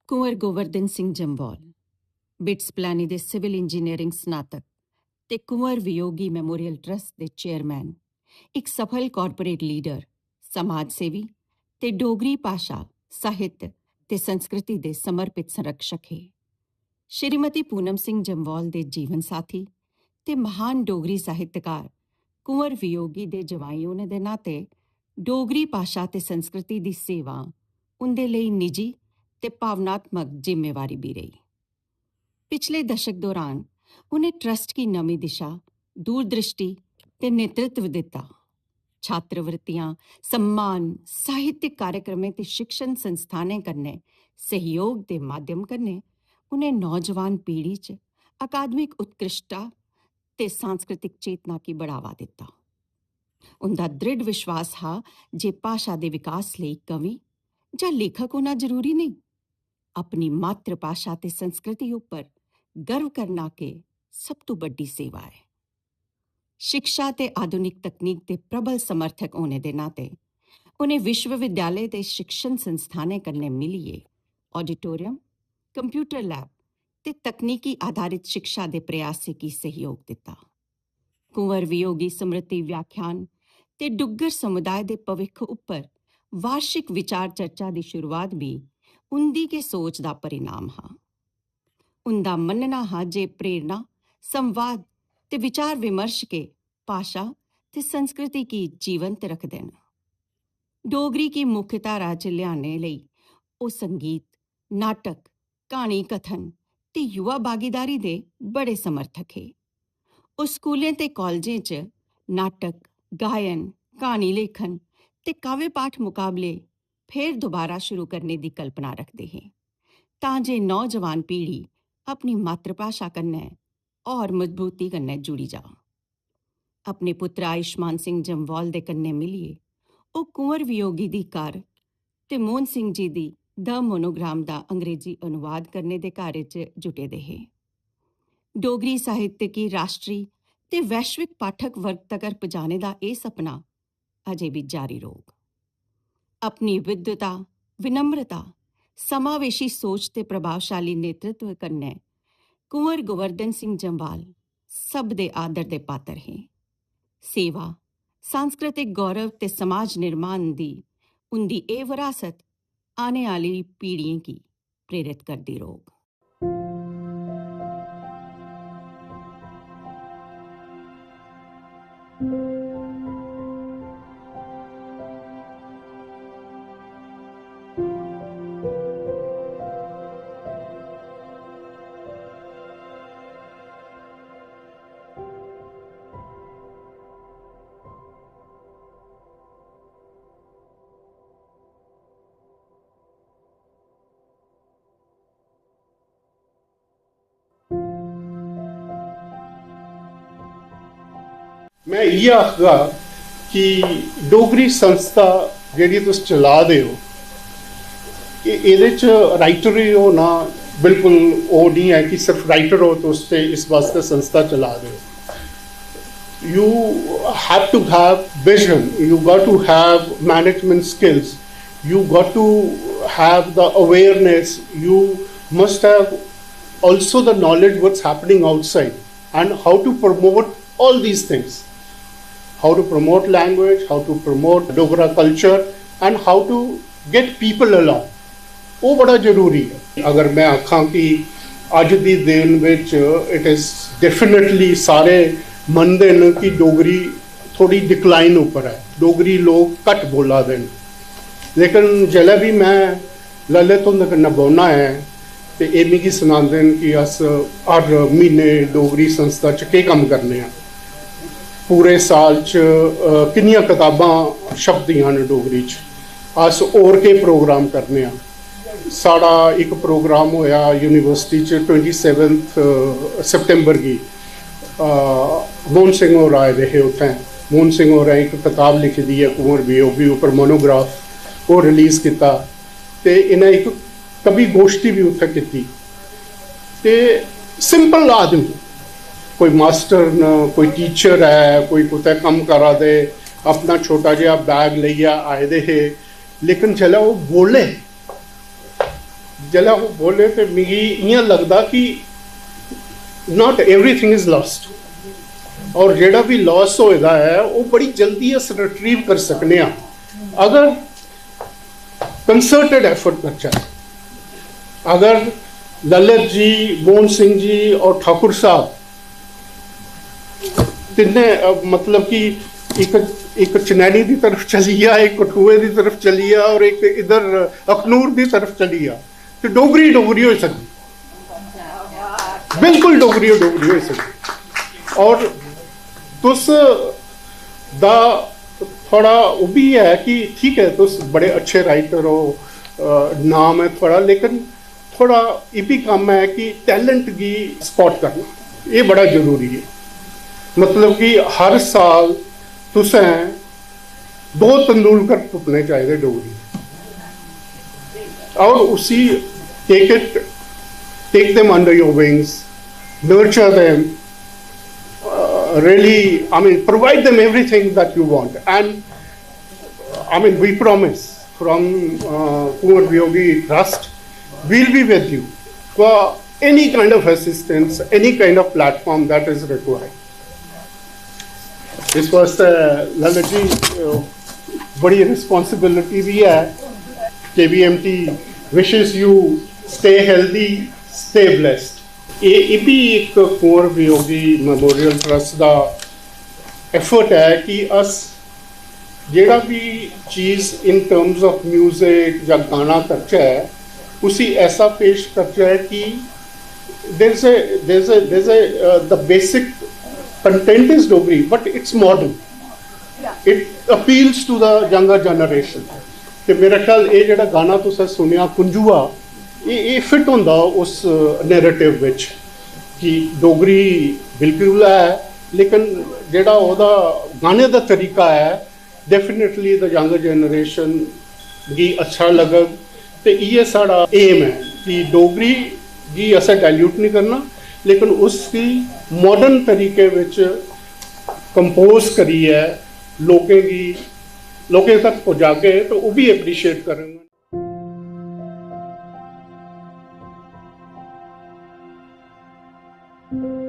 कुंवर Govardhan Singh Jamwal bits Palani दे civil engineering स्नातक ते Kunwar Viyogi memorial trust दे chairman, एक सफल कॉरपोरेट लीडर, समाज सेवी ते डोगरी भाषा, साहित्य ते संस्कृति दे समर्पित संरक्षक है। श्रीमती पूनम सिंह जम्वाल दे जीवन साथी ते महान डोगरी साहित्यकार कुंवर वियोगी दे जवाई होने दे नाते डोगरी भाषा ते संस्कृति दी सेवा उंदे लेई निजी ते भावनात्मक जिम्मेवारी भी रही। पिछले दशक दौरान उन्हें ट्रस्ट की नवी दिशा, दूरदृष्टि ते नेतृत्व दिता। छात्रवृत्तियां, सम्मान, साहित्यिक कार्यक्रमें ते शिक्षण संस्थानें कन्नै सहयोग के माध्यम कन्नै उन्हें नौजवान पीढ़ी च अकादमिक उत्कृष्टता ते सांस्कृतिक चेतना की बढ़ावा दिता। उनका दृढ़ विश्वास हा जे भाषा के विकास लई कवि जां लेखक होना जरूरी नहीं, अपनी मातृभाषा ते संस्कृति उपर गर्व करना के सब तो बड़ी सेवा है। शिक्षा ते आधुनिक तकनीक के प्रबल समर्थक होने के नाते उन्हें विश्वविद्यालय के शिक्षण संस्थानें कन्नै मिलिए ऑडिटोरियम, कंप्यूटर लैब ते तकनीकी आधारित शिक्षा के प्रयास की सहयोग दिता। कुंवर वियोगी स्मृति व्याख्यान ते डुग्गर समुदाय के भविख उपर वार्षिक विचार चर्चा की शुरुआत भी उनकी के सोच का परिणाम हा। उनका मनना हा जे प्रेरणा, संवाद ते विचार विमर्श के भाषा ते संस्कृति की जीवंत रख देना। डोगरी की मुख्य धारा च लियाने लई ओ संगीत, नाटक, कहानी कथन ते युवा भागीदारी दे बड़े समर्थक है। ओ स्कूलें ते कॉलेजें च नाटक, गायन, कहानी लेखन ते काव्य पाठ मुकाबले फिर दोबारा शुरू करने की कल्पना रखते हैं तां जे नौजवान पीढ़ी अपनी मातृभाषा कन्नै और मजबूती कन्नै जुड़ी जा। अपने पुत्र आयुष्मान सिंह जम्वाल दे कन्नै मिलिए ओ कुंवर वियोगी दी कार ते मोहन सिंह जी दी द मोनोग्राम दा अंग्रेजी अनुवाद करने दे कार्य च जुटे दे हे। डोगरी साहित्य की राष्ट्री ते वैश्विक पाठक वर्ग तकर पजाने दा एह सपना अजे भी जारी रोग। अपनी विद्वता, विनम्रता, समावेशी सोच ते प्रभावशाली नेतृत्व कन्नै कुंवर गोवर्धन सिंह जम्वाल सब दे आदर दे पात्र हैं। सेवा, सांस्कृतिक गौरव ते समाज निर्माण दी उनदी एह विरासत आने आली पीढ़ियों की प्रेरित करदी रोग। मैं इयै आखगा कि डोगरी संस्था जेह्ड़ी तुस चला दे हो एह्दे च राइटर ही होना बिल्कुल ओह् नहीं है कि सिर्फ राइटर हो तुस ते इस वास्ते संस्था चला दे हो। You have to have vision, you got to have management skills, you got to have the awareness, you must have also the knowledge what's happening outside and how to promote all these things, how to promote language, how to promote Dogra culture and how to get people along, वो बड़ा जरूरी है। अगर मैं आखां कि अज दी दिन which it is definitely सारे मनदे न कि डोगरी थोड़ी डिक्लाइन उपर है, डोगरी लोग घट बोला दे न, लेकिन जिसलै भी मैं ललित हुंदे कन्नै बौह्ना है ते एह् मिगी सनांदे न कि अस हर म्हीने डोगरी संस्था च केह् कम्म करने आं, पूरे साल च किन्नियां कताबां छपदियां न डोगरी च, अस होर केह् प्रोग्राम करने आं। साढ़ा एक प्रोग्राम होया यूनिवर्सिटी च 27 सितंबर गी, मोहन सिंह होर आए दे हे उत्थें। मोहन सिंह होरें एक कताब लिखी दी है कुंवर वियोगी उपर मोनोग्राफ, वो रिलीज़ किया ते इन्हें एक कभी गोष्ठी भी उत्थे की। ते सिंपल आदमी, कोई मास्टर न, कोई टीचर है, कोई कुतै कम करा दे, अपना छोटा जिहा बैग लेइयै आए दे हे, लेकिन जिसलै वो बोले जिसलै वो बोले तो मिगी इ'यां लगदा कि नॉट एवरीथिंग इज लॉस्ट, और जेड़ा भी लॉस होएगा है वो बड़ी जल्दी अस रिट्रीव कर सकने अगर कंसर्टेड एफर्ट करचा। अगर ललित जी, मोहन सिंह जी और ठाकुर साहब तिन्ने मतलब कि एक चनैनी की तरफ चली गया, एक कठुए की तरफ चली गया और एक इधर अखनूर की तरफ चली गया, तो डोगरी डोगरी हो सकती, बिल्कुल डोगरी हो सकती। और तुस दा थोड़ा वो भी है कि ठीक है तुस बड़े अच्छे राइटर हो, नाम है थोड़ा, लेकिन थोड़ा ये भी काम है कि टैलेंट की स्पॉट करना, ये बड़ा जरूरी है। मतलब कि हर साल तुसें 2 तेंदुलकर टुटने चाहिए डोगरी, और उसी take them under your wings, nurture them, really, I mean, provide them everything that you want. And I mean, we promise from Kumar Viyogi Trust, we'll be with you for any kind of assistance, any kind of platform that is required. This was Lalit ji, बड़ी responsibility भी है। KBMT wishes you stay healthy, stay blessed. ये भी एक Kunwar Viyogi memorial trust का effort है कि अस जेड़ा भी चीज़ इन टर्म्स ऑफ म्यूजिक या गाना करचा है उसी ऐसा पेश करचा है कि the basic content is Dogri but it's modern, it appeals to the younger generation. तो मेरा ख्याल ये जेड़ा गाना तुसें सुनिया कुंजुआ, ये फिट होंदा उस नैरेटिव विच कि डोगरी बिल्कुल है, लेकिन जेड़ा ओदा गाने का तरीका है डेफिनेटली द यंगर जनरेशन की अच्छा लगग। तो ये साड़ा एम है कि डोगरी की असें डाइल्यूट नहीं करना, लेकिन उसकी मॉडर्न तरीके विच कंपोज करी है लोगों तक पहुँचा के, तो वो भी एप्रीशिएट करेंगे। thank you